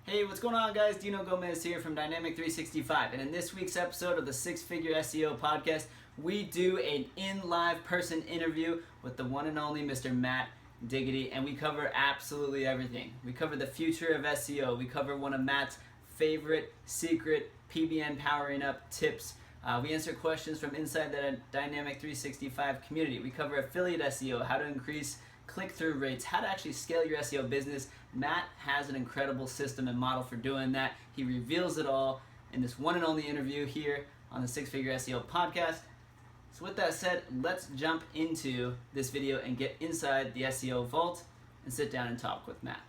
Hey, what's going on, guys? Dino Gomez here from Dynamic 365, and in this week's episode of the Six Figure SEO podcast, we do an in-live person interview with the one and only Mr. Matt Diggity, and we cover absolutely everything. We cover the future of SEO. We cover one of Matt's favorite secret PBN powering up tips. We answer questions from inside the Dynamic 365 community. We cover affiliate SEO, how to increase click-through rates, how to actually scale your SEO business. Matt has an incredible system and model for doing that. He reveals it all in this one and only interview here on the Six Figure SEO podcast. So with that said, let's jump into this video and get inside the SEO Vault and sit down and talk with Matt.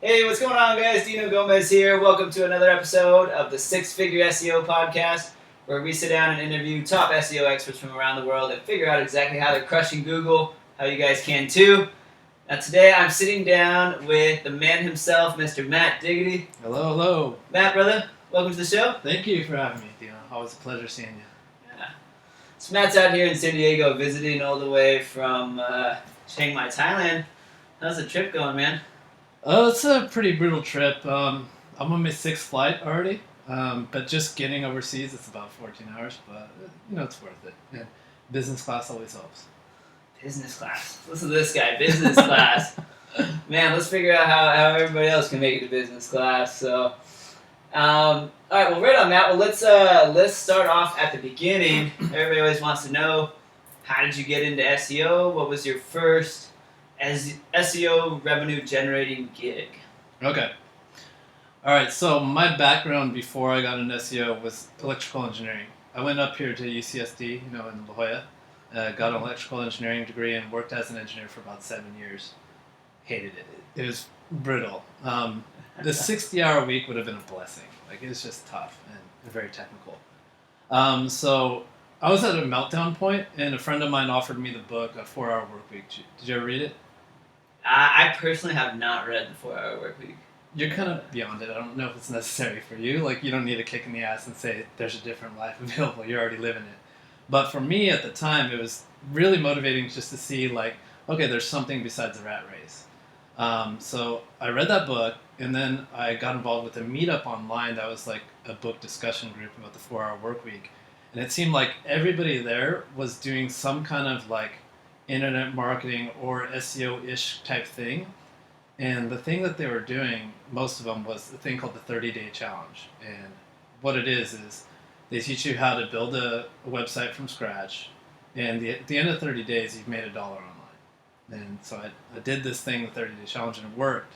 Hey, what's going on, guys? Dino Gomez here. Welcome to another episode of the Six Figure SEO podcast, where we sit down and interview top SEO experts from around the world and figure out exactly how they're crushing Google, how you guys can too. Now today I'm sitting down with the man himself, Mr. Matt Diggity. Hello, hello. Matt, brother, welcome to the show. Thank you for having me, Dino. Always a pleasure seeing you. Yeah. So Matt's out here in San Diego visiting all the way from Chiang Mai, Thailand. How's the trip going, man? Oh, it's a pretty brutal trip. I'm on my sixth flight already, but just getting overseas, it's about 14 hours, but it's worth it. And business class always helps. Business class. Listen to this guy, business class. Man, let's figure out how everybody else can make it to business class. So, all right, well, right on, Matt. Well, let's start off at the beginning. Everybody always wants to know, how did you get into SEO? What was your first SEO revenue generating gig? Okay. All right, so my background before I got into SEO was electrical engineering. I went up here to UCSD, in La Jolla, got an electrical engineering degree and worked as an engineer for about 7 years. Hated it. It was brutal. The 60-hour week would have been a blessing. It was just tough and very technical. So I was at a meltdown point, and a friend of mine offered me the book, A 4-Hour Workweek. Did you ever read it? I personally have not read the 4-Hour Workweek. You're kind of beyond it. I don't know if it's necessary for you. You don't need a kick in the ass and say there's a different life available. You're already living it. But for me at the time, it was really motivating just to see, okay, there's something besides the rat race. So I read that book, and then I got involved with a meetup online that was a book discussion group about the 4-Hour Workweek. And it seemed like everybody there was doing some kind of internet marketing or SEO-ish type thing. And the thing that they were doing, most of them, was a thing called the 30-day challenge. And what it is they teach you how to build a website from scratch. And at the end of 30 days, you've made $1 online. And so I did this thing, the 30-day challenge, and it worked.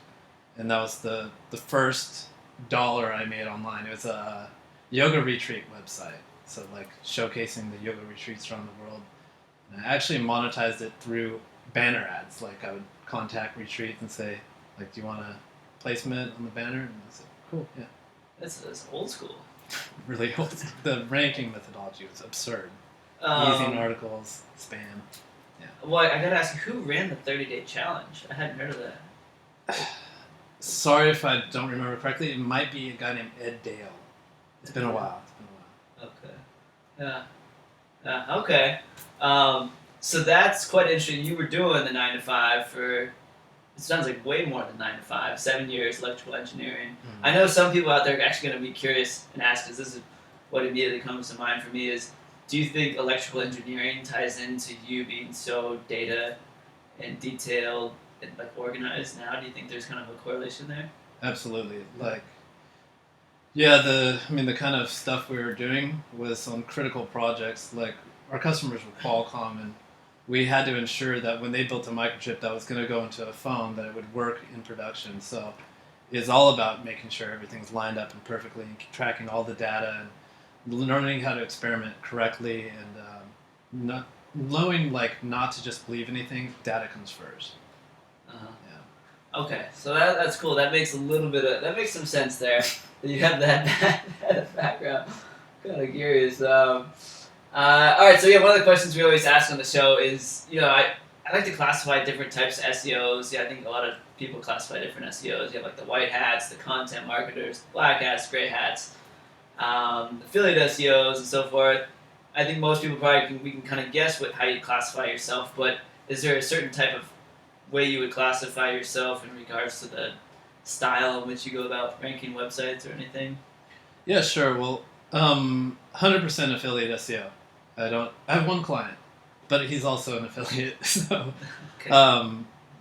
And that was the first $1 I made online. It was a yoga retreat website. So showcasing the yoga retreats around the world. And I actually monetized it through banner ads. I would contact retreats and say, do you want a placement on the banner? And I said, cool, yeah. That's old school. Really old. The ranking methodology was absurd. Using articles, spam. Yeah. Well, I gotta ask you, who ran the 30-day challenge? I hadn't heard of that. Sorry if I don't remember correctly. It might be a guy named Ed Dale. It's been a while. Okay. Yeah. Okay. So that's quite interesting. You were doing the 9 to 5 for, it sounds like way more than 9 to 5, 7 years electrical engineering. Mm-hmm. I know some people out there are actually going to be curious and ask, because this is what immediately comes to mind for me is, do you think electrical engineering ties into you being so data and detailed and organized now? Do you think there's kind of a correlation there? Absolutely. The kind of stuff we were doing was on critical projects. Our customers were Qualcomm, and we had to ensure that when they built a microchip that was going to go into a phone, that it would work in production. So it's all about making sure everything's lined up and perfectly, and tracking all the data, and learning how to experiment correctly, and not knowing not to just believe anything. Data comes first. Yeah. Okay, so that's cool. That makes that makes some sense there. You have that background. Kind of curious. All right, so one of the questions we always ask on the show is, I like to classify different types of SEOs. I think a lot of people classify different SEOs. You have the white hats, the content marketers, black hats, gray hats, affiliate SEOs, and so forth. I think most people probably we can kind of guess how you classify yourself, but is there a certain type of way you would classify yourself in regards to the style in which you go about ranking websites or anything? Yeah, sure. Well, 100% affiliate SEO. I have one client, but he's also an affiliate. So, Okay.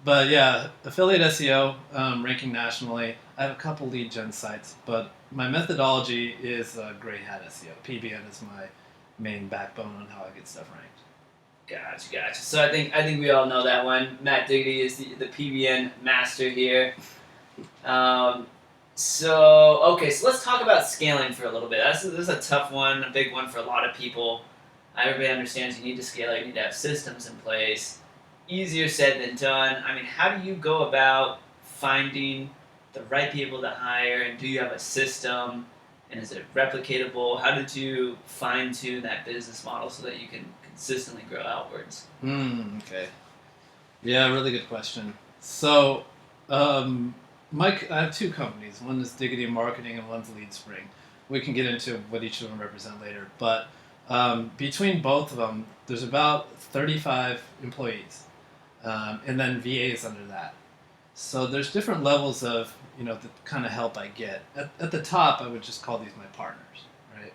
but yeah, affiliate SEO, ranking nationally. I have a couple lead gen sites, but my methodology is gray hat SEO. PBN is my main backbone on how I get stuff ranked. Gotcha. So I think we all know that one. Matt Diggity is the PBN master here. So let's talk about scaling for a little bit. This is a tough one, a big one for a lot of people. Everybody understands you need to scale, you need to have systems in place. Easier said than done. I mean, how do you go about finding the right people to hire, and do you have a system, and is it replicatable? How did you fine-tune that business model so that you can consistently grow outwards? Okay. Yeah, really good question. So, Mike, I have two companies. One is Diggity Marketing and one's LeadSpring. We can get into what each of them represent later. But between both of them, there's about 35 employees, and then VAs under that. So there's different levels of the kind of help I get. At the top, I would just call these my partners, right?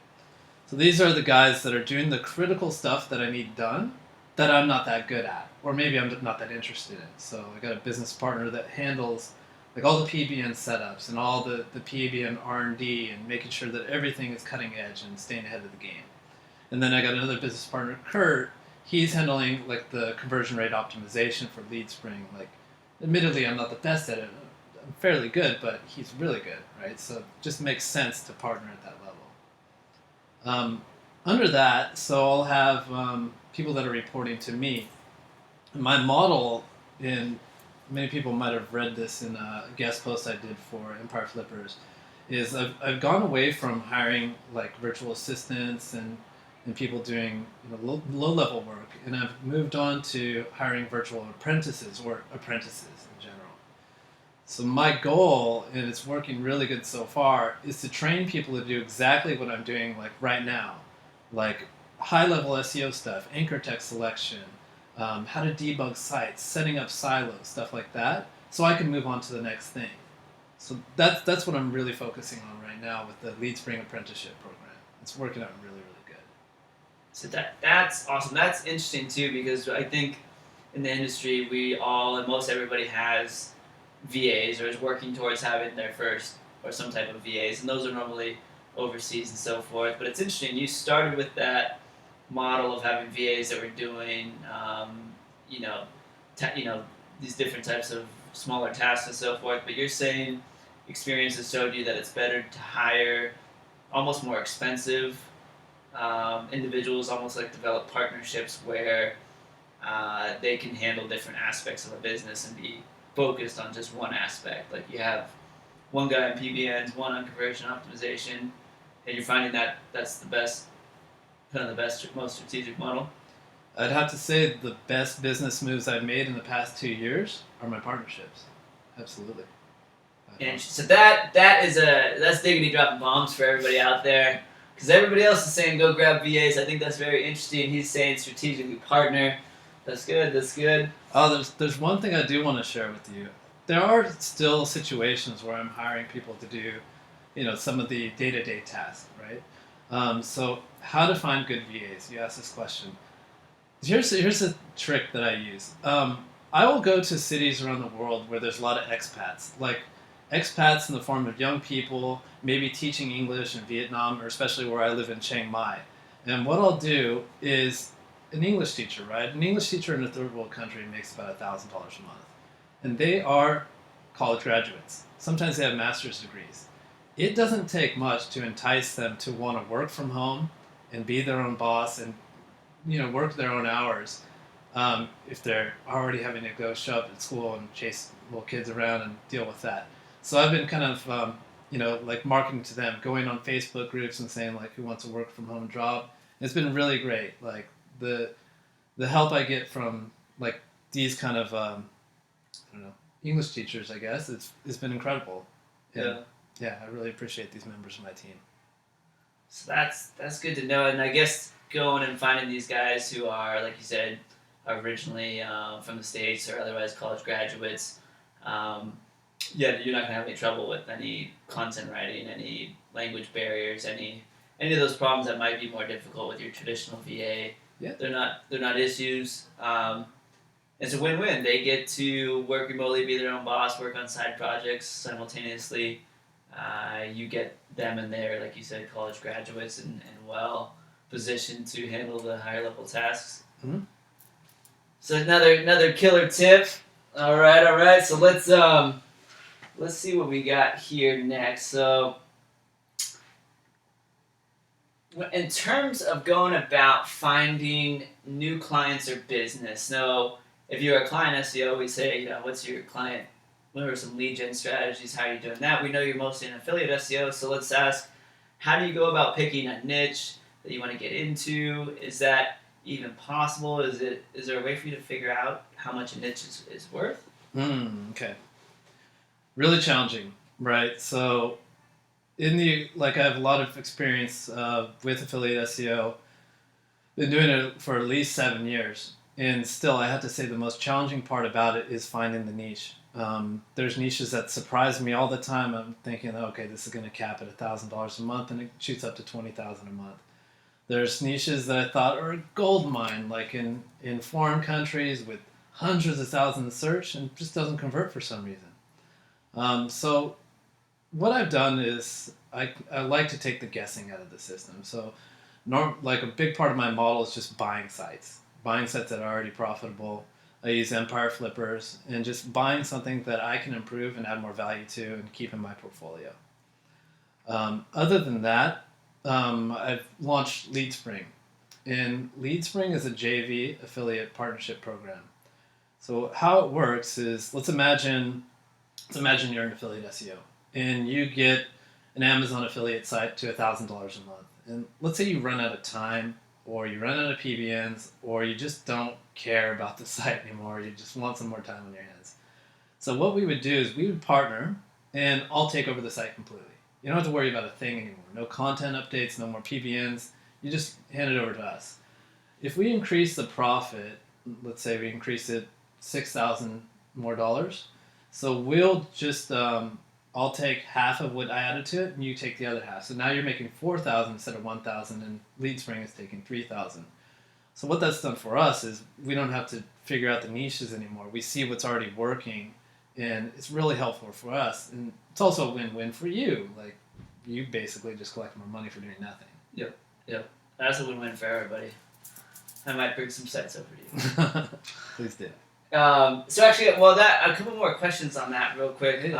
So these are the guys that are doing the critical stuff that I need done that I'm not that good at, or maybe I'm not that interested in. So I got a business partner that handles like all the PBN setups and all the PBN R&D and making sure that everything is cutting edge and staying ahead of the game. And then I got another business partner, Kurt. He's handling like the conversion rate optimization for LeadSpring. Like, admittedly, I'm not the best at it. I'm fairly good, but he's really good, right? So it just makes sense to partner at that level. Under that, so I'll have people that are reporting to me. My model, and many people might have read this in a guest post I did for Empire Flippers, is I've gone away from hiring like virtual assistants and people doing low level work, and I've moved on to hiring virtual apprentices or apprentices in general. So my goal, and it's working really good so far, is to train people to do exactly what I'm doing like right now, like high level SEO stuff, anchor text selection, how to debug sites, setting up silos, stuff like that, so I can move on to the next thing. So that's what I'm really focusing on right now with the LeadSpring apprenticeship program. It's working out really, really good. So that's awesome. That's interesting too, because I think in the industry we all and most everybody has VAs or is working towards having their first or some type of VAs, and those are normally overseas and so forth. But it's interesting. You started with that model of having VAs that were doing, these different types of smaller tasks and so forth. But you're saying experience has showed you that it's better to hire almost more expensive individuals, almost like develop partnerships where they can handle different aspects of a business and be focused on just one aspect. Like you have one guy on PBNs, one on conversion optimization, and you're finding that that's the best, most strategic model. I'd have to say the best business moves I've made in the past 2 years are my partnerships. Absolutely. And so that's Diggity dropping bombs for everybody out there, because everybody else is saying go grab VAs. I think that's very interesting. He's saying strategically partner. That's good. Oh, there's one thing I do want to share with you. There are still situations where I'm hiring people to do, some of the day-to-day tasks, right? So how to find good VAs? You asked this question. Here's a trick that I use. I will go to cities around the world where there's a lot of expats, like expats in the form of young people, maybe teaching English in Vietnam, or especially where I live in Chiang Mai. And what I'll do is an English teacher, right? An English teacher in a third world country makes about $1,000 a month. And they are college graduates. Sometimes they have master's degrees. It doesn't take much to entice them to want to work from home and be their own boss and work their own hours, if they're already having to go show up at school and chase little kids around and deal with that. So I've been kind of, like marketing to them, going on Facebook groups and saying like, who wants a work from home job? And it's been really great. Like the help I get from like these kind of, English teachers, I guess, it's been incredible. And, yeah, I really appreciate these members of my team. So that's good to know, and I guess going and finding these guys who are, like you said, originally from the States or otherwise college graduates, yeah, you're not going to have any trouble with any content writing, any language barriers, any of those problems that might be more difficult with your traditional VA. Yeah. They're not issues. It's a win-win. They get to work remotely, be their own boss, work on side projects simultaneously. You get them and they're, like you said, college graduates and well positioned to handle the higher level tasks. Mm-hmm. So another killer tip. All right. So let's see what we got here next. So in terms of going about finding new clients or business, so if you're a client SEO, we say, what's your client? What are some lead gen strategies? How are you doing that? We know you're mostly an affiliate SEO, so let's ask, how do you go about picking a niche that you want to get into? Is that even possible? Is there a way for you to figure out how much a niche is worth? Okay. Really challenging, right? So I have a lot of experience with affiliate SEO. Been doing it for at least 7 years. And still, I have to say the most challenging part about it is finding the niche. There's niches that surprise me all the time. I'm thinking, okay, this is going to cap at $1,000 a month, and it shoots up to $20,000 a month. There's niches that I thought are a gold mine, like in foreign countries with hundreds of thousands of search, and just doesn't convert for some reason. So what I've done is I like to take the guessing out of the system. So like a big part of my model is just buying sites that are already profitable. I use Empire Flippers and just buying something that I can improve and add more value to and keep in my portfolio. Other than that, I've launched LeadSpring. And LeadSpring is a JV affiliate partnership program. So how it works is, let's imagine you're an affiliate SEO and you get an Amazon affiliate site to $1,000 a month. And let's say you run out of time, or you run out of PBNs, or you just don't care about the site anymore. You just want some more time on your hands. So what we would do is we would partner, and I'll take over the site completely. You don't have to worry about a thing anymore. No content updates, no more PBNs. You just hand it over to us. If we increase the profit, let's say we increase it $6,000 more, so we'll just I'll take half of what I added to it, and you take the other half. So now you're making $4,000 instead of $1,000, and LeadSpring is taking $3,000. So what that's done for us is we don't have to figure out the niches anymore. We see what's already working, and it's really helpful for us. And it's also a win-win for you. Like, you basically just collect more money for doing nothing. Yep. That's a win-win for everybody. I might bring some sites over to you. Please do. So actually, a couple more questions on that real quick.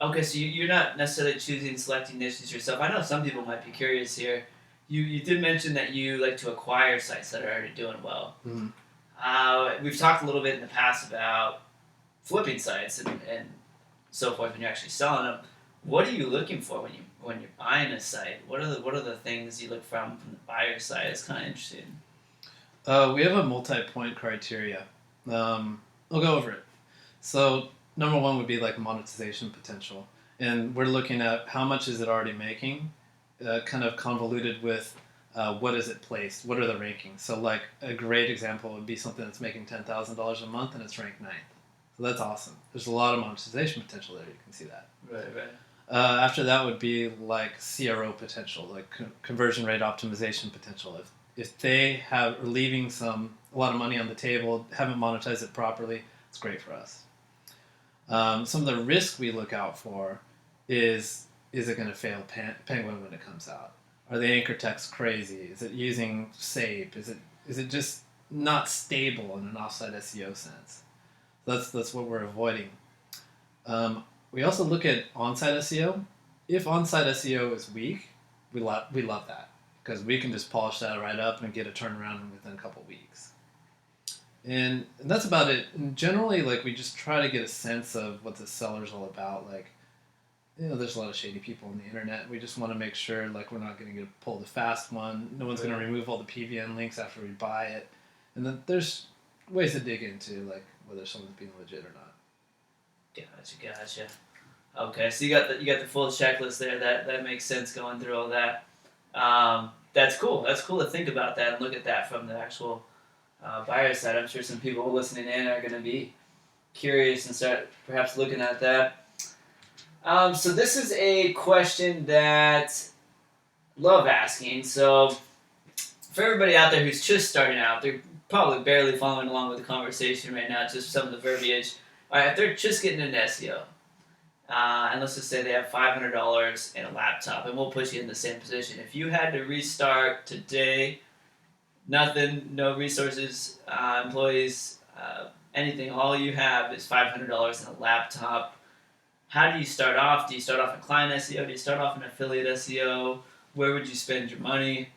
Okay, so you're not necessarily selecting niches yourself. I know some people might be curious here. You did mention that you like to acquire sites that are already doing well. Mm-hmm. We've talked a little bit in the past about flipping sites and so forth when you're actually selling them. What are you looking for when you're buying a site? What are the things you look from the buyer side? It's kind of interesting. We have a multi-point criteria. I'll go over it. So number one would be like monetization potential. And we're looking at how much is it already making, kind of convoluted with what is it placed, what are the rankings. So like a great example would be something that's making $10,000 a month and it's ranked 9th. So that's awesome. There's a lot of monetization potential there. You can see that. Right. After that would be like CRO potential, like conversion rate optimization potential. If they are leaving a lot of money on the table, haven't monetized it properly, it's great for us. Some of the risk we look out for is it going to fail Penguin when it comes out? Are the anchor text crazy? Is it using SAPE? Is it just not stable in an offsite SEO sense? That's what we're avoiding. We also look at on-site SEO. If on-site SEO is weak, we love that because we can just polish that right up and get a turnaround within a couple weeks. And that's about it. And generally, like, we just try to get a sense of what the seller's all about. Like, there's a lot of shady people on the internet. We just want to make sure, like, we're not going to pull the fast one. No one's going to remove all the PVN links after we buy it. And then there's ways to dig into, like, whether someone's being legit or not. Gotcha. Okay, so you got the full checklist there. That makes sense going through all that. That's cool. That's cool to think about that and look at that from the actual buyer side. I'm sure some people listening in are going to be curious and start perhaps looking at that. So this is a question that I love asking. So for everybody out there who's just starting out, they're probably barely following along with the conversation right now, just some of the verbiage. All right, if they're just getting into SEO, and let's just say they have $500 and a laptop, and we'll put you in the same position. If you had to restart today, nothing, no resources, employees, anything, all you have is $500 and a laptop. How do you start off? Do you start off in client SEO? Do you start off in affiliate SEO? Where would you spend your money?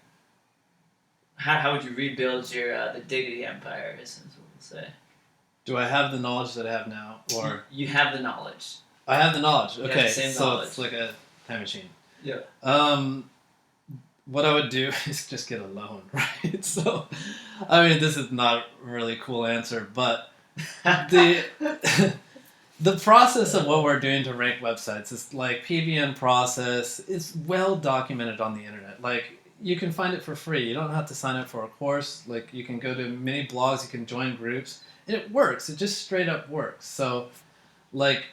How would you rebuild your the Diggity empire, is what we'll say. Do I have the knowledge that I have now? Or you have the knowledge. I have the knowledge. Okay, the same so knowledge. It's like a time machine. Yeah. What I would do is just get a loan, right? So, I mean, this is not a really cool answer, but the the process of what we're doing to rank websites is like PBN process. It's well documented on the internet. Like, you can find it for free. You don't have to sign up for a course. Like, you can go to many blogs. You can join groups, and it works. It just straight up works. So, like,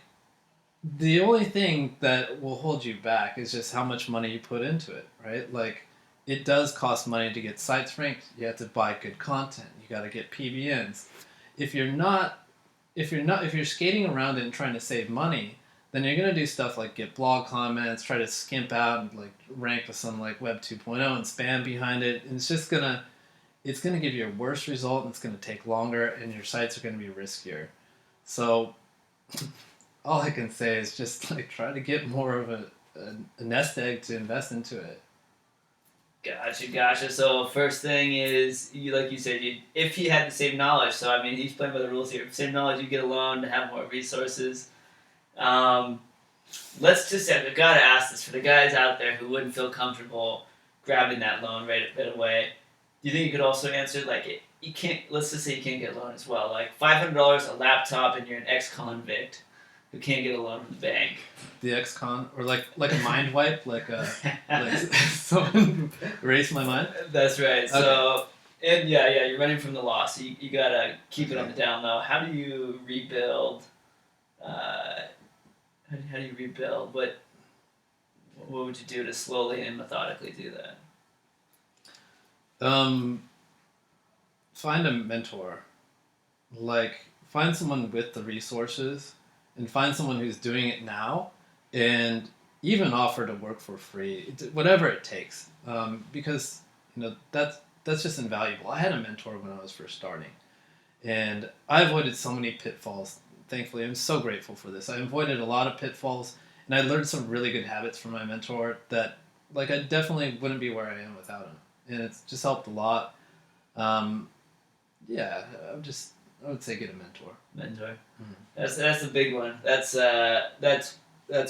the only thing that will hold you back is just how much money you put into it, right? Like, it does cost money to get sites ranked. You have to buy good content. You got to get PBNs. If you're skating around it and trying to save money, then you're gonna do stuff like get blog comments, try to skimp out and like rank with some like Web 2.0 and spam behind it, and it's gonna give you a worse result, and it's gonna take longer, and your sites are gonna be riskier. So all I can say is just like try to get more of a nest egg to invest into it. Gotcha. So first thing is, like you said, if he had the same knowledge. So I mean, he's playing by the rules here. Same knowledge, you get a loan to have more resources. Let's just say, I've got to ask this for the guys out there who wouldn't feel comfortable grabbing that loan right away. Do you think you could also answer like you can't? Let's just say you can't get a loan as well. Like $500, a laptop, and you're an ex-convict who can't get a loan from the bank. The ex-con, or like a mind wipe, like someone erased my mind. That's right. Okay. So, and yeah, you're running from the law, so you gotta keep it on the down low. How do you rebuild? How do you rebuild? What would you do to slowly and methodically do that? Find a mentor. Like, find someone with the resources, and find someone who's doing it now, and even offer to work for free, whatever it takes. Because that's just invaluable. I had a mentor when I was first starting, and I avoided so many pitfalls. Thankfully, I'm so grateful for this. I avoided a lot of pitfalls, and I learned some really good habits from my mentor that, like, I definitely wouldn't be where I am without him, and it's just helped a lot. Yeah, I would say get a mentor. Mentor. Mm-hmm. That's a big one. That's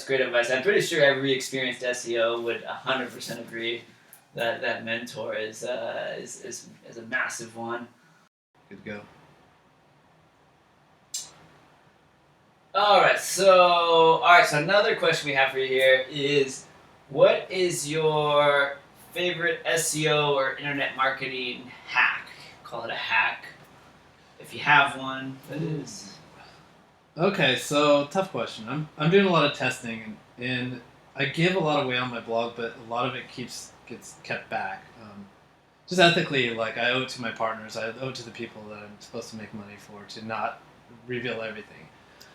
great advice. I'm pretty sure every experienced SEO would 100% agree that mentor is a massive one. Good to go. All right. So another question we have for you here is, what is your favorite SEO or internet marketing hack? Call it a hack, if you have one. That is. Okay, so tough question. I'm doing a lot of testing, and I give a lot away on my blog, but a lot of it gets kept back. Just ethically, like, I owe it to my partners, I owe it to the people that I'm supposed to make money for to not reveal everything.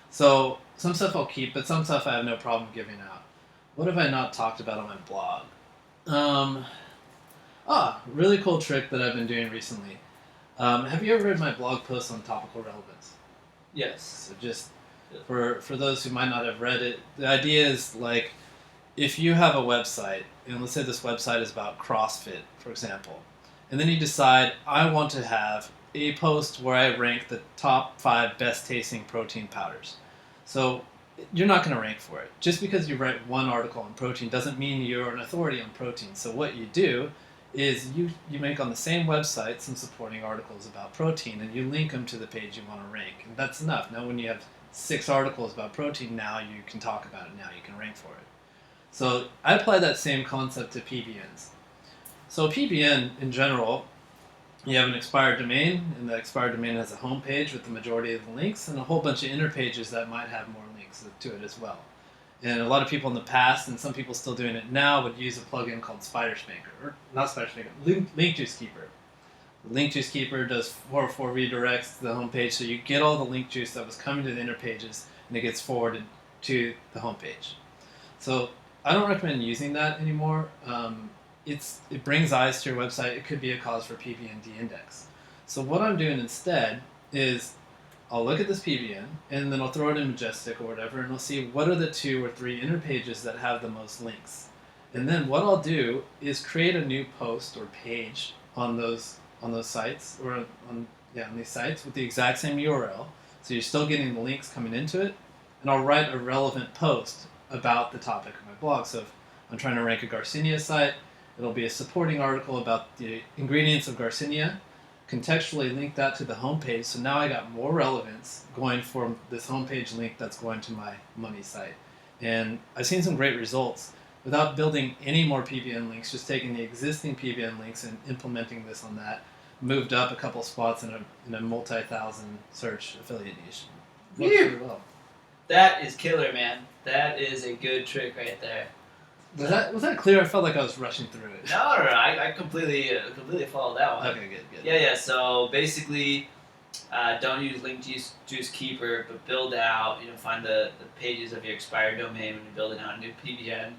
So some stuff I'll keep, but some stuff I have no problem giving out. What have I not talked about on my blog? Really cool trick that I've been doing recently. Have you ever read my blog posts on topical relevance? Yes. So just for those who might not have read it, the idea is, like, if you have a website, and let's say this website is about CrossFit, for example, and then you decide, I want to have a post where I rank the top 5 best tasting protein powders. So you're not going to rank for it. Just because you write one article on protein doesn't mean you're an authority on protein. So what you do is you make on the same website some supporting articles about protein, and you link them to the page you want to rank. And that's enough. Now when you have 6 articles about protein, now you can talk about it, now you can rank for it. So I apply that same concept to PBNs. So PBN in general, you have an expired domain, and the expired domain has a home page with the majority of the links, and a whole bunch of inner pages that might have more links to it as well. And a lot of people in the past, and some people still doing it now, would use a plugin called Spider-Spanker, or not Spider-Spanker, Link Juice Keeper. The Link Juice Keeper does 404 redirects to the home page, so you get all the link juice that was coming to the inner pages, and it gets forwarded to the home page. So I don't recommend using that anymore. It brings eyes to your website. It could be a cause for PBN de-index. So what I'm doing instead is I'll look at this PBN, and then I'll throw it in Majestic or whatever, and I'll see what are the 2 or 3 inner pages that have the most links. And then what I'll do is create a new post or page on those sites, or on these sites with the exact same URL. So you're still getting the links coming into it, and I'll write a relevant post about the topic of my blog. So if I'm trying to rank a Garcinia site, it'll be a supporting article about the ingredients of Garcinia, contextually link that to the homepage, so now I got more relevance going from this homepage link that's going to my money site. And I've seen some great results without building any more PBN links, just taking the existing PBN links and implementing this on that, moved up a couple spots in a multi-thousand search affiliate niche. Works really well. That is killer, man. That is a good trick right there. Was that clear? I felt like I was rushing through it. No. I completely followed that one. Okay, good. Yeah. So basically, don't use Link Juice Keeper, but build out. Find the pages of your expired domain when you're building out a new PBN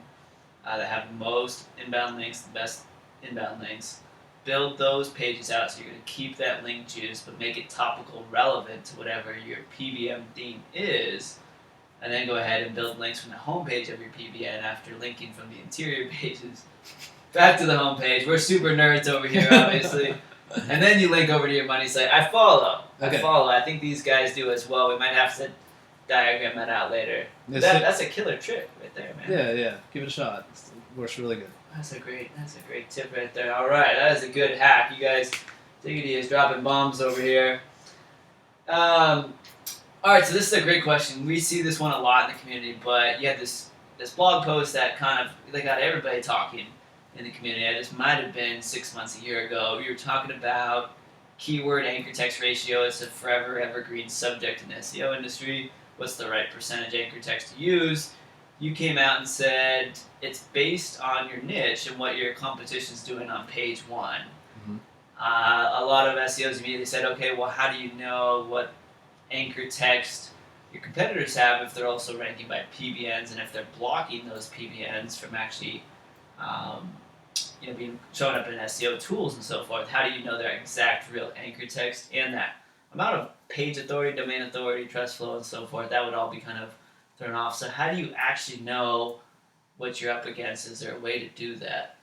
that have the most inbound links, the best inbound links. Build those pages out so you're going to keep that link juice, but make it topical relevant to whatever your PBN theme is. And then go ahead and build links from the homepage of your PBN after linking from the interior pages back to the homepage. We're super nerds over here, obviously. And then you link over to your money site. I follow. I think these guys do as well. We might have to diagram that out later. That's a killer trick right there, man. Yeah. Give it a shot. It works really good. That's a great tip right there. All right, that is a good hack. You guys, Diggity is dropping bombs over here. All right, so this is a great question. We see this one a lot in the community, but you had this blog post that they got everybody talking in the community. This might have been 6 months, a year ago. We were talking about keyword anchor text ratio. It's a forever evergreen subject in the SEO industry. What's the right percentage anchor text to use? You came out and said it's based on your niche and what your competition's doing on page 1. Mm-hmm. A lot of SEOs immediately said, okay, well, how do you know what anchor text your competitors have if they're also ranking by PBNs and if they're blocking those PBNs from actually being shown up in SEO tools and so forth? How do you know their exact real anchor text and that amount of page authority, domain authority, trust flow, and so forth? That would all be kind of thrown off. So how do you actually know what you're up against? Is there a way to do that?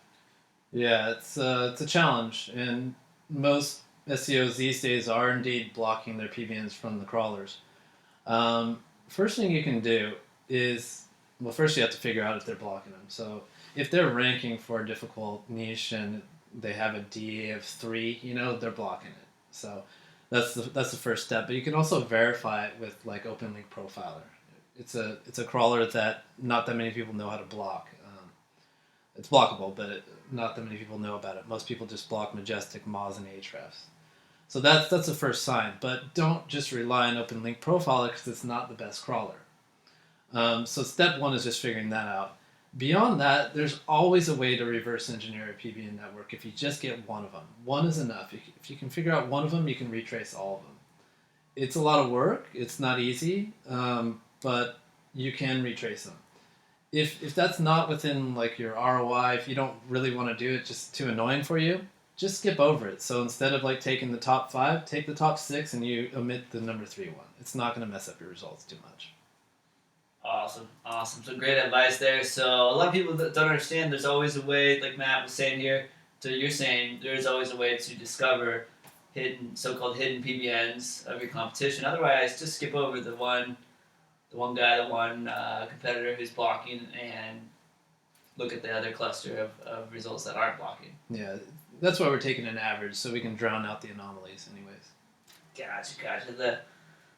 Yeah, it's a challenge, and most SEOs these days are indeed blocking their PBNs from the crawlers. First thing you can do is, first you have to figure out if they're blocking them. So if they're ranking for a difficult niche and they have a DA of 3, they're blocking it. So that's the first step. But you can also verify it with like Open Link Profiler. It's a crawler that not that many people know how to block. It's blockable, but not that many people know about it. Most people just block Majestic, Moz, and Ahrefs. So that's the first sign. But don't just rely on Open Link Profiler because it's not the best crawler. So step 1 is just figuring that out. Beyond that, there's always a way to reverse engineer a PBN network if you just get one of them. One is enough. If you can figure out one of them, you can retrace all of them. It's a lot of work. It's not easy, but you can retrace them. If that's not within like your ROI, if you don't really want to do it, just too annoying for you, just skip over it. So instead of like taking the top 5, take the top 6 and you omit the number 3 one. It's not going to mess up your results too much. Awesome. So great advice there. So a lot of people that don't understand there's always a way, like Matt was saying here, so you're saying there's always a way to discover so-called hidden PBNs of your competition. Otherwise, just skip over the one competitor who's blocking and look at the other cluster of results that aren't blocking. Yeah, that's why we're taking an average, so we can drown out the anomalies anyways. Gotcha.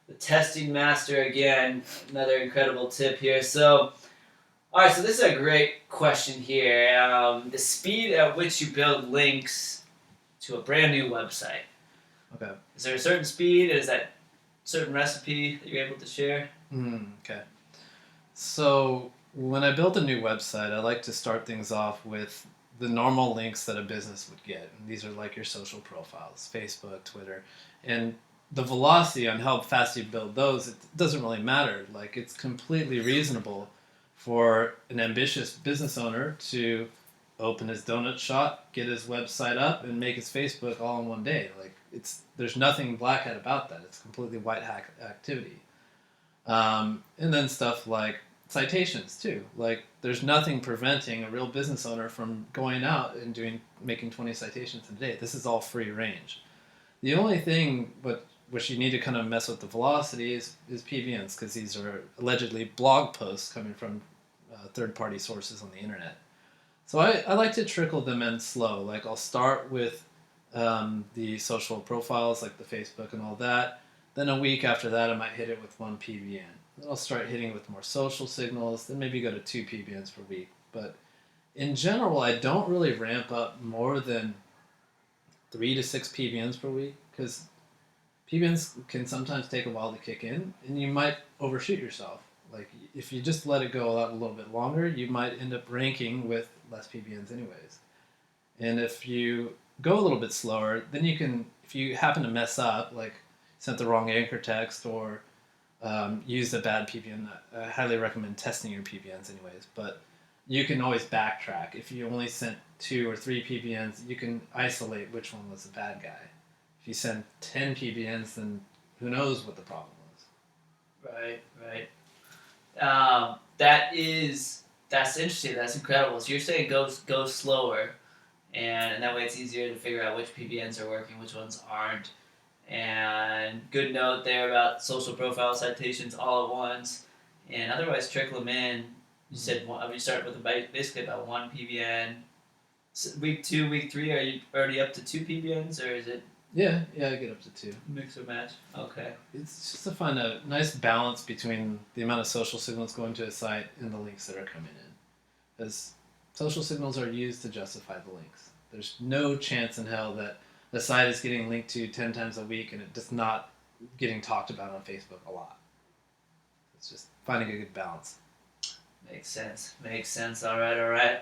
The testing master again, another incredible tip here. So All right, so this is a great question here. The speed at which you build links to a brand new website. Okay. Is there a certain speed? Is that certain recipe that you're able to share? Okay. So when I build a new website, I like to start things off with the normal links that a business would get. And these are like your social profiles, Facebook, Twitter. And the velocity on how fast you build those, it doesn't really matter. Like, it's completely reasonable for an ambitious business owner to open his donut shop, get his website up, and make his Facebook all in one day. Like, there's nothing black hat about that. It's completely white hat activity. And then stuff like citations too. Like, there's nothing preventing a real business owner from going out and making 20 citations a day. This is all free range. The only thing which you need to kind of mess with the velocity is PBNs, because these are allegedly blog posts coming from third-party sources on the internet. So I like to trickle them in slow. Like, I'll start with the social profiles, like the Facebook and all that. Then a week after that, I might hit it with 1 PBN. Then I'll start hitting it with more social signals. Then maybe go to 2 PBNs per week. But in general, I don't really ramp up more than 3 to 6 PBNs per week, because PBNs can sometimes take a while to kick in, and you might overshoot yourself. Like, if you just let it go out a little bit longer, you might end up ranking with less PBNs anyways. And if you go a little bit slower, then you can, if you happen to mess up, like sent the wrong anchor text or used a bad PBN, I highly recommend testing your PBNs anyways. But you can always backtrack. If you only sent 2 or 3 PBNs, you can isolate which one was the bad guy. If you send 10 PBNs, then who knows what the problem was. Right. That's interesting. That's incredible. So you're saying go slower, and that way it's easier to figure out which PBNs are working, which ones aren't. And good note there about social profile citations all at once, and otherwise trickle them in. You said we start with basically about 1 PBN. So week 2, week 3, are you already up to 2 PBNs, or is it? Yeah, I get up to 2. Mix or match. Okay. It's just to find a nice balance between the amount of social signals going to a site and the links that are coming in. Because social signals are used to justify the links. There's no chance in hell that the site is getting linked to 10 times a week and it's not getting talked about on Facebook a lot. It's just finding a good balance. Makes sense. All right.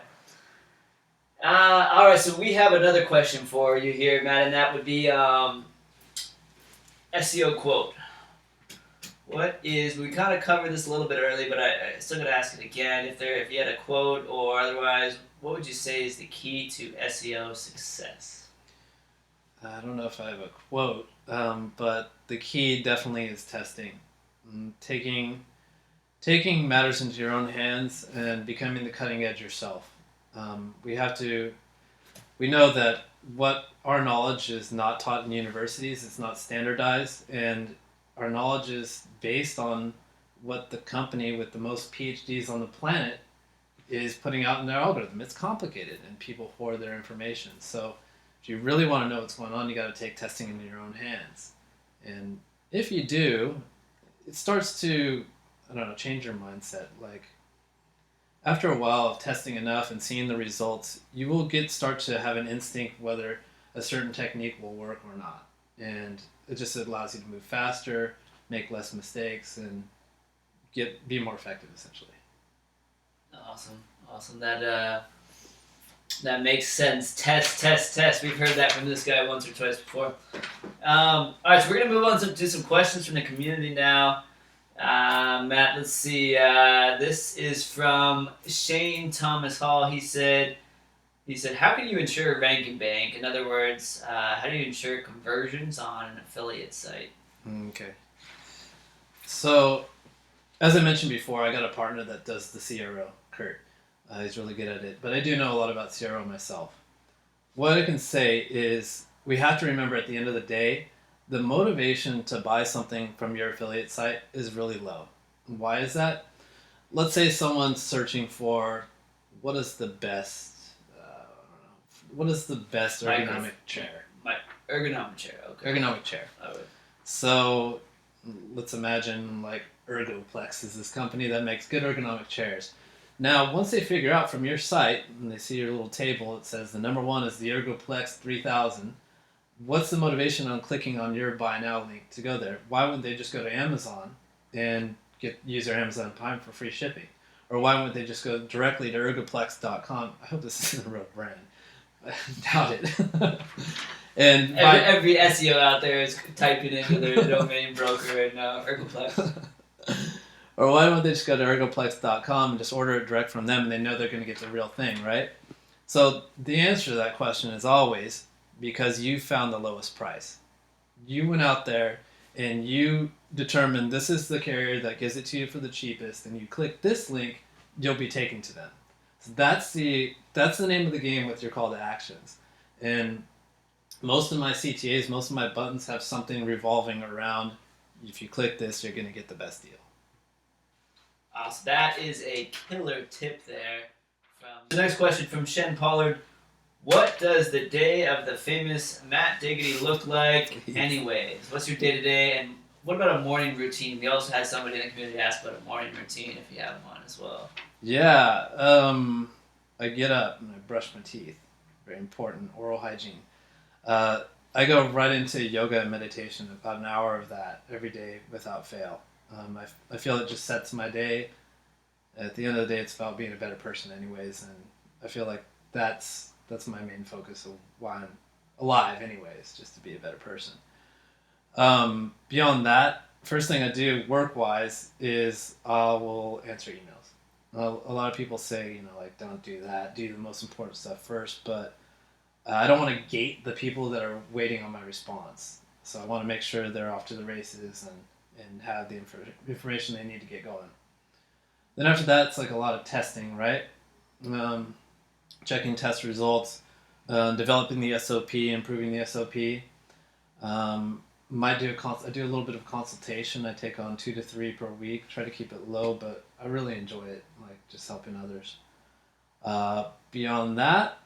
All right, so we have another question for you here, Matt, and that would be SEO quote. We kind of covered this a little bit early, but I still got to ask it again. If you had a quote or otherwise, what would you say is the key to SEO success? I don't know if I have a quote, but the key definitely is testing. Taking matters into your own hands and becoming the cutting edge yourself. We know that what our knowledge is not taught in universities, it's not standardized, and our knowledge is based on what the company with the most PhDs on the planet is putting out in their algorithm. It's complicated, and people hoard their information. So if you really want to know what's going on, you got to take testing into your own hands. And if you do, it starts to, change your mindset. Like, after a while of testing enough and seeing the results, you will start to have an instinct whether a certain technique will work or not. And it just allows you to move faster, make less mistakes, and be more effective, essentially. Awesome. That makes sense. Test. We've heard that from this guy once or twice before. All right, so we're going to move on to some questions from the community now. Matt, let's see. This is from Shane Thomas Hall. He said, how can you ensure ranking bank? In other words, how do you ensure conversions on an affiliate site? Okay. So, as I mentioned before, I got a partner that does the CRO, Kurt. He's really good at it, but I do know a lot about CRO myself. What I can say is we have to remember at the end of the day, the motivation to buy something from your affiliate site is really low. Why is that? Let's say someone's searching for what is the best ergonomic chair? Ergonomic chair, okay. Ergonomic chair. So let's imagine like Ergoplex is this company that makes good ergonomic chairs. Now, once they figure out from your site, and they see your little table, it says the number one is the Ergoplex 3000. What's the motivation on clicking on your buy now link to go there? Why wouldn't they just go to Amazon and use their Amazon Prime for free shipping? Or why wouldn't they just go directly to ergoplex.com? I hope this isn't a real brand. I doubt it. And every SEO out there is typing into their domain broker right now, Ergoplex. Or why don't they just go to ergoplex.com and just order it direct from them, and they know they're going to get the real thing, right? So the answer to that question is always because you found the lowest price. You went out there and you determined this is the carrier that gives it to you for the cheapest, and you click this link, you'll be taken to them. So that's the name of the game with your call to actions. And most of my CTAs, most of my buttons have something revolving around, if you click this, you're going to get the best deal. So that is a killer tip there. The next question from Shen Pollard. What does the day of the famous Matt Diggity look like anyways? What's your day-to-day? And what about a morning routine? We also had somebody in the community ask about a morning routine if you have one as well. Yeah. I get up and I brush my teeth. Very important. Oral hygiene. I go right into yoga and meditation, about an hour of that every day without fail. I feel it just sets my day. At the end of the day, it's about being a better person anyways, and I feel like that's my main focus of why I'm alive anyways, just to be a better person. Beyond that, first thing I do work-wise is I will answer emails. A lot of people say, like, don't do that, do the most important stuff first, but I don't want to gate the people that are waiting on my response. So I want to make sure they're off to the races and have the information they need to get going. Then after that, it's like a lot of testing, right? Checking test results, developing the SOP, improving the SOP. I do a little bit of consultation. I take on 2 to 3 per week. Try to keep it low, but I really enjoy it, like just helping others. Beyond that,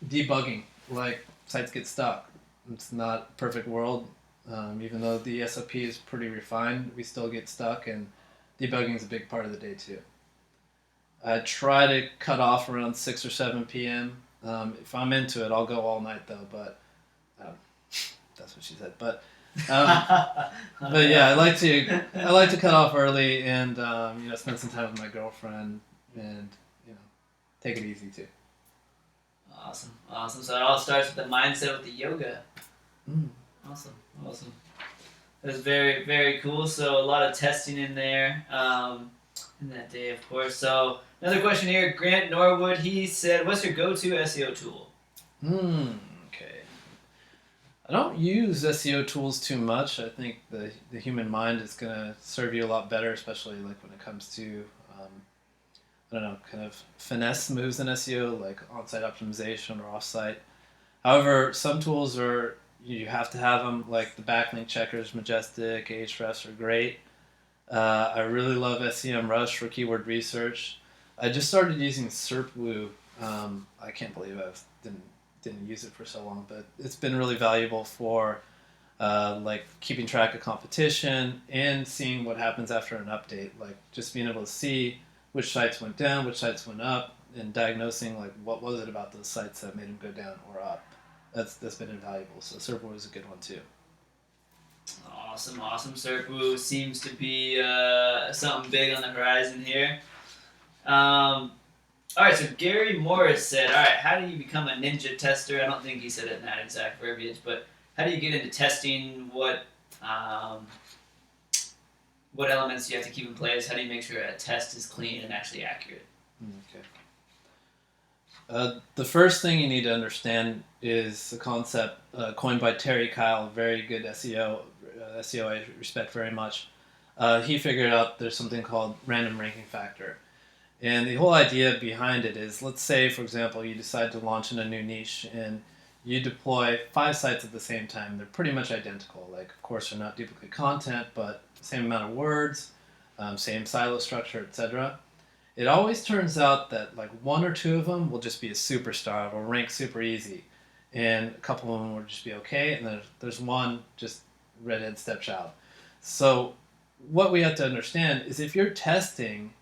debugging. Like, sites get stuck. It's not a perfect world. Even though the SOP is pretty refined, we still get stuck, and debugging is a big part of the day too. I try to cut off around 6 or 7 p.m. If I'm into it, I'll go all night though, but that's what she said. But yeah, I like to cut off early and spend some time with my girlfriend and take it easy too. Awesome. So it all starts with the mindset with the yoga. Awesome. That's very, very cool. So a lot of testing in there in that day, of course. So another question here, Grant Norwood. He said, "What's your go-to SEO tool?" Okay. I don't use SEO tools too much. I think the human mind is going to serve you a lot better, especially like when it comes to kind of finesse moves in SEO, like on-site optimization or off-site. However, some tools you have to have them, like the backlink checkers, Majestic, Ahrefs are great. I really love SEMrush for keyword research. I just started using SERPWoo. I can't believe I didn't use it for so long, but it's been really valuable for like keeping track of competition and seeing what happens after an update, like just being able to see which sites went down, which sites went up, and diagnosing like what was it about those sites that made them go down or up. That's been invaluable. So SERPWoo is a good one too. Awesome. SERPWoo seems to be something big on the horizon here. All right, so Gary Morris said, all right, how do you become a ninja tester? I don't think he said it in that exact verbiage, but how do you get into testing? What elements do you have to keep in place? How do you make sure a test is clean and actually accurate? Okay. The first thing you need to understand is the concept coined by Terry Kyle, very good SEO I respect very much. He figured out there's something called random ranking factor. And the whole idea behind it is, let's say, for example, you decide to launch in a new niche and you deploy 5 sites at the same time. They're pretty much identical. Like, of course, they're not duplicate content, but same amount of words, same silo structure, etc. It always turns out that like 1 or 2 of them will just be a superstar. It'll rank super easy. And a couple of them will just be okay. And then there's one just redhead stepchild. So what we have to understand is if you're testing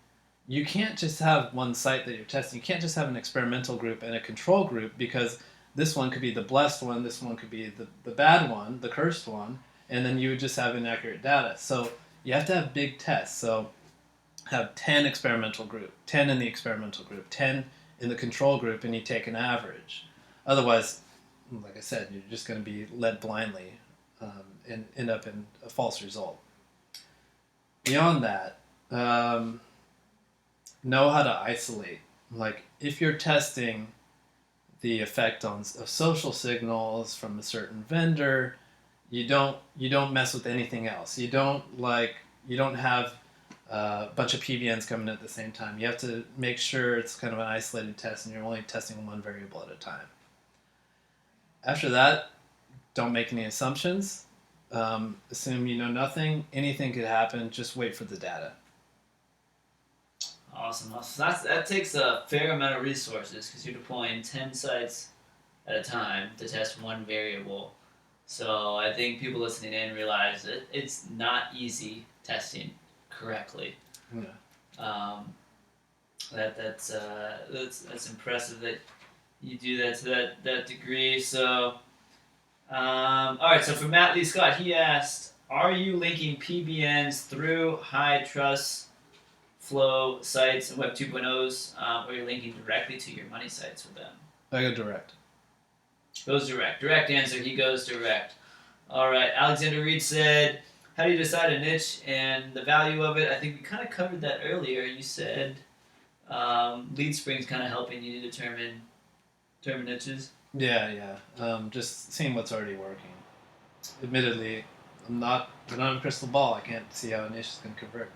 you can't just have one site that you're testing. You can't just have an experimental group and a control group, because this one could be the blessed one, this one could be the bad one, the cursed one, and then you would just have inaccurate data. So you have to have big tests. So have 10 experimental group, 10 in the experimental group, 10 in the control group, and you take an average. Otherwise, like I said, you're just going to be led blindly and end up in a false result. Beyond that, know how to isolate. Like if you're testing the effect of social signals from a certain vendor, you don't mess with anything else. You don't have a bunch of PBNs coming at the same time. You have to make sure it's kind of an isolated test and you're only testing one variable at a time. After that, don't make any assumptions. Assume you know nothing. Anything could happen. Just wait for the data. Awesome. That takes a fair amount of resources because you're deploying 10 sites at a time to test one variable. So I think people listening in realize that it's not easy testing correctly. Yeah. That's impressive that you do that to that degree. So, all right. So for Matt Lee Scott, he asked, "Are you linking PBNs through high trust flow sites and Web 2.0s, or you're linking directly to your money sites with them?" I go direct. Goes direct. Direct answer. He goes direct. All right. Alexander Reed said, "How do you decide a niche and the value of it?" I think we kind of covered that earlier. You said lead spring's kind of helping you determine niches. Yeah. Just seeing what's already working. Admittedly, I don't have a crystal ball. I can't see how a niche is going to convert.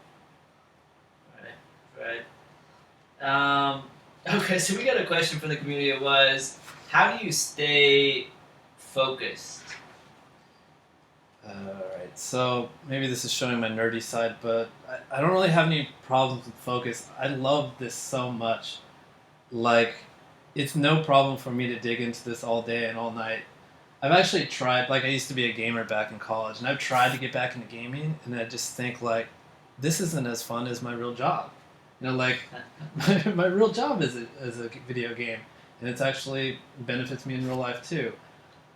Right. Okay, so we got a question from the community. It was, how do you stay focused? Alright, so maybe this is showing my nerdy side, but I don't really have any problems with focus. I love this so much. Like, it's no problem for me to dig into this all day and all night. I've actually tried, like I used to be a gamer back in college, and I've tried to get back into gaming, and I just think, like, this isn't as fun as my real job. You know, like, my real job is a video game, and it's actually benefits me in real life too.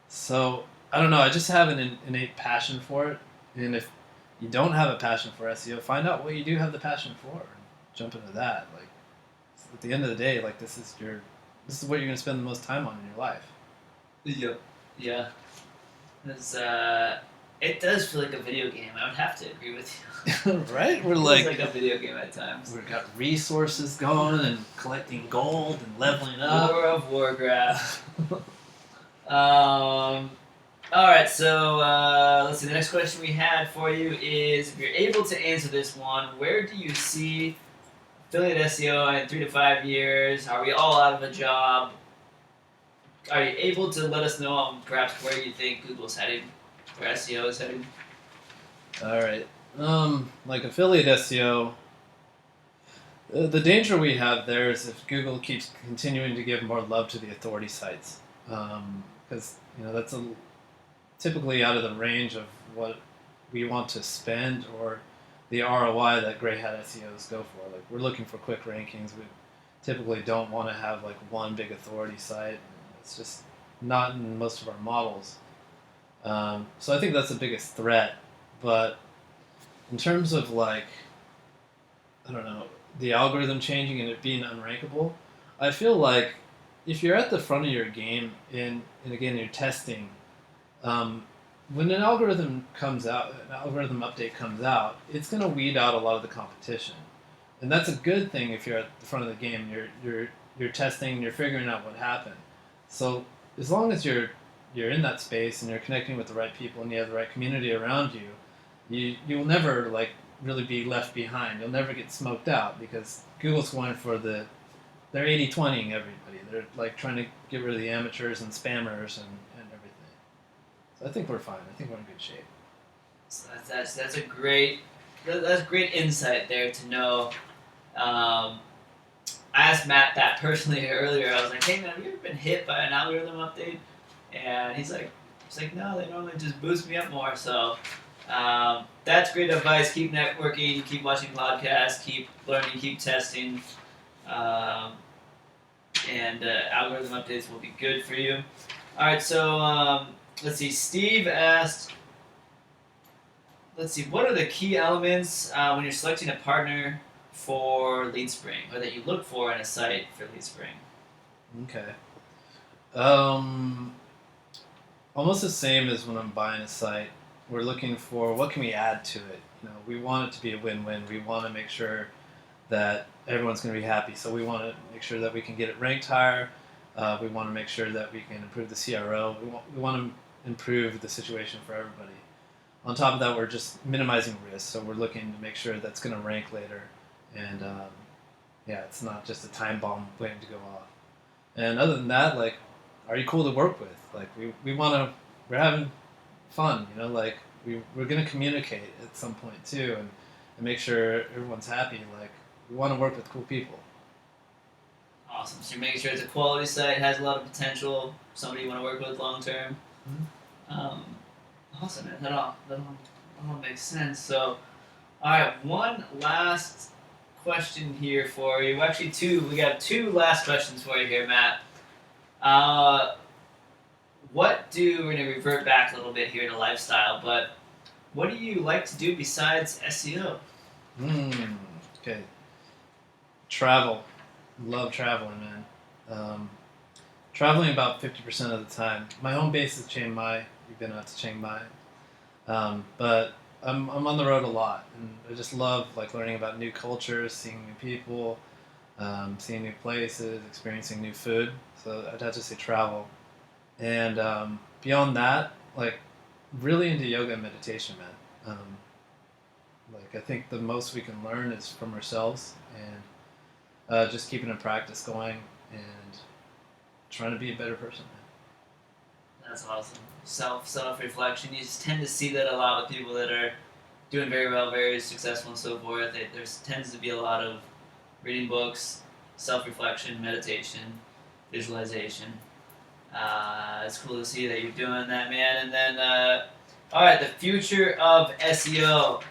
So, I don't know, I just have an innate passion for it, and if you don't have a passion for SEO, find out what you do have the passion for, and jump into that. Like, at the end of the day, like, this is what you're going to spend the most time on in your life. Yeah. It does feel like a video game. I would have to agree with you. Right? We're like a video game at times. We've got resources going and collecting gold and leveling up. War of Warcraft. All right, so let's see. The next question we had for you is, if you're able to answer this one, where do you see affiliate SEO in 3 to 5 years? Are we all out of a job? Are you able to let us know perhaps where you think Google's heading, where SEO is heading? All right. Like affiliate SEO, the danger we have there is if Google keeps continuing to give more love to the authority sites, because that's typically out of the range of what we want to spend or the ROI that gray hat SEOs go for. Like, we're looking for quick rankings. We typically don't want to have like one big authority site. It's just not in most of our models. So I think that's the biggest threat. But in terms of like, I don't know, the algorithm changing and it being unrankable, I feel like if you're at the front of your game and again you're testing, when an algorithm update comes out, it's going to weed out a lot of the competition, and that's a good thing if you're at the front of the game. You're testing, you're figuring out what happened. So as long as you're in that space and you're connecting with the right people and you have the right community around you, you will never like really be left behind. You'll never get smoked out because Google's going for they're 80-20ing everybody. They're like trying to get rid of the amateurs and spammers and everything. So I think we're fine. I think we're in good shape. So that's great insight there to know. I asked Matt that personally earlier. I was like, "Hey man, have you ever been hit by an algorithm update?" And he's like, no, they normally just boost me up more. So That's great advice. Keep networking, keep watching podcasts, keep learning, keep testing, and algorithm updates will be good for you. All right, so let's see. Steve asked, what are the key elements when you're selecting a partner for lead spring, or that you look for in a site for lead spring? Okay. Almost the same as when I'm buying a site. We're looking for what can we add to it. We want it to be a win-win. We want to make sure that everyone's going to be happy. So we want to make sure that we can get it ranked higher. We want to make sure that we can improve the CRO. We want to improve the situation for everybody. On top of that, we're just minimizing risk. So we're looking to make sure that's going to rank later. And it's not just a time bomb waiting to go off. And other than that, are you cool to work with? We're having fun, we're going to communicate at some point too, and make sure everyone's happy. We want to work with cool people. Awesome. So you're making sure it's a quality site, has a lot of potential, somebody you want to work with long term. Mm-hmm. Awesome, man. That all makes sense. So, all right, one last question here for you. Actually, two. We got two last questions for you here, Matt. We're going to revert back a little bit here to lifestyle, but what do you like to do besides SEO? Okay. Travel. Love traveling, man. Traveling about 50% of the time. My home base is Chiang Mai. We've been out to Chiang Mai. But I'm on the road a lot, and I just love learning about new cultures, seeing new people, seeing new places, experiencing new food. So I'd have to say travel. And beyond that, really into yoga and meditation, man. I think the most we can learn is from ourselves, and just keeping a practice going and trying to be a better person, man. That's awesome. Self-reflection. You just tend to see that a lot with people that are doing very well, very successful and so forth. There tends to be a lot of reading books, self-reflection, meditation, visualization. It's cool to see that you're doing that, man. And then, all right, the future of SEO.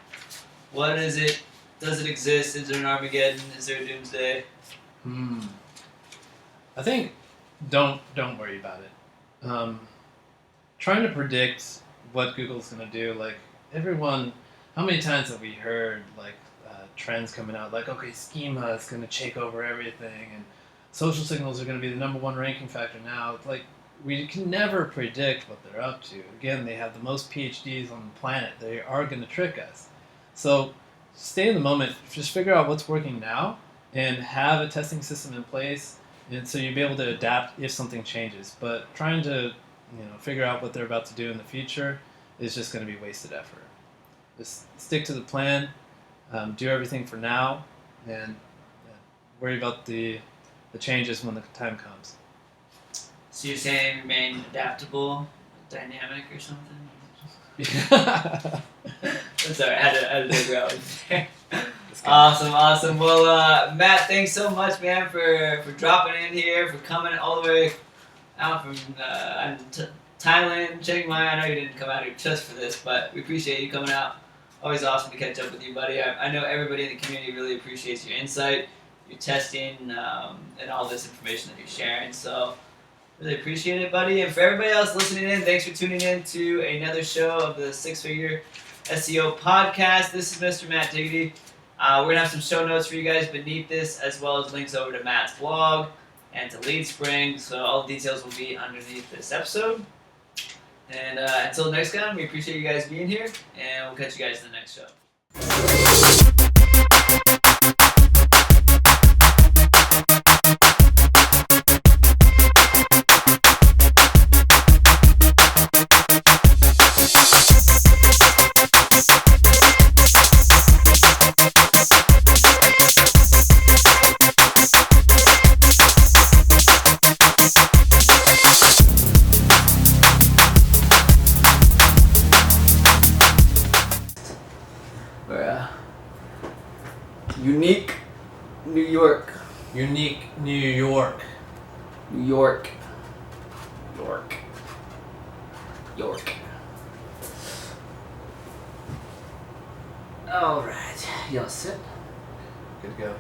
What is it? Does it exist? Is there an Armageddon? Is there a doomsday? I think don't worry about it. Trying to predict what Google's going to do, everyone, how many times have we heard trends coming out okay, schema is going to take over everything, and social signals are going to be the number one ranking factor now. We can never predict what they're up to. Again, they have the most PhDs on the planet. They are going to trick us. So stay in the moment. Just figure out what's working now and have a testing system in place, and so you'll be able to adapt if something changes. But trying to figure out what they're about to do in the future is just going to be wasted effort. Just stick to the plan, do everything for now, and worry about the changes when the time comes. So you're saying remain adaptable, dynamic, or something? I'm sorry, I had to dig out there. Awesome. Well, Matt, thanks so much, man, for dropping in here, for coming all the way out from Thailand, Chiang Mai. I know you didn't come out here just for this, but we appreciate you coming out. Always awesome to catch up with you, buddy. I know everybody in the community really appreciates your insight, your testing, and all this information that you're sharing. So really appreciate it, buddy. And for everybody else listening in, thanks for tuning in to another show of the Six Figure SEO podcast. This is Mr. Matt Diggity. We're going to have some show notes for you guys beneath this, as well as links over to Matt's blog and to LeadSpring. So all the details will be underneath this episode. And until next time, we appreciate you guys being here, and we'll catch you guys in the next show. Unique New York. Unique New York. New York. York. York. All right, y'all sit. Good to go.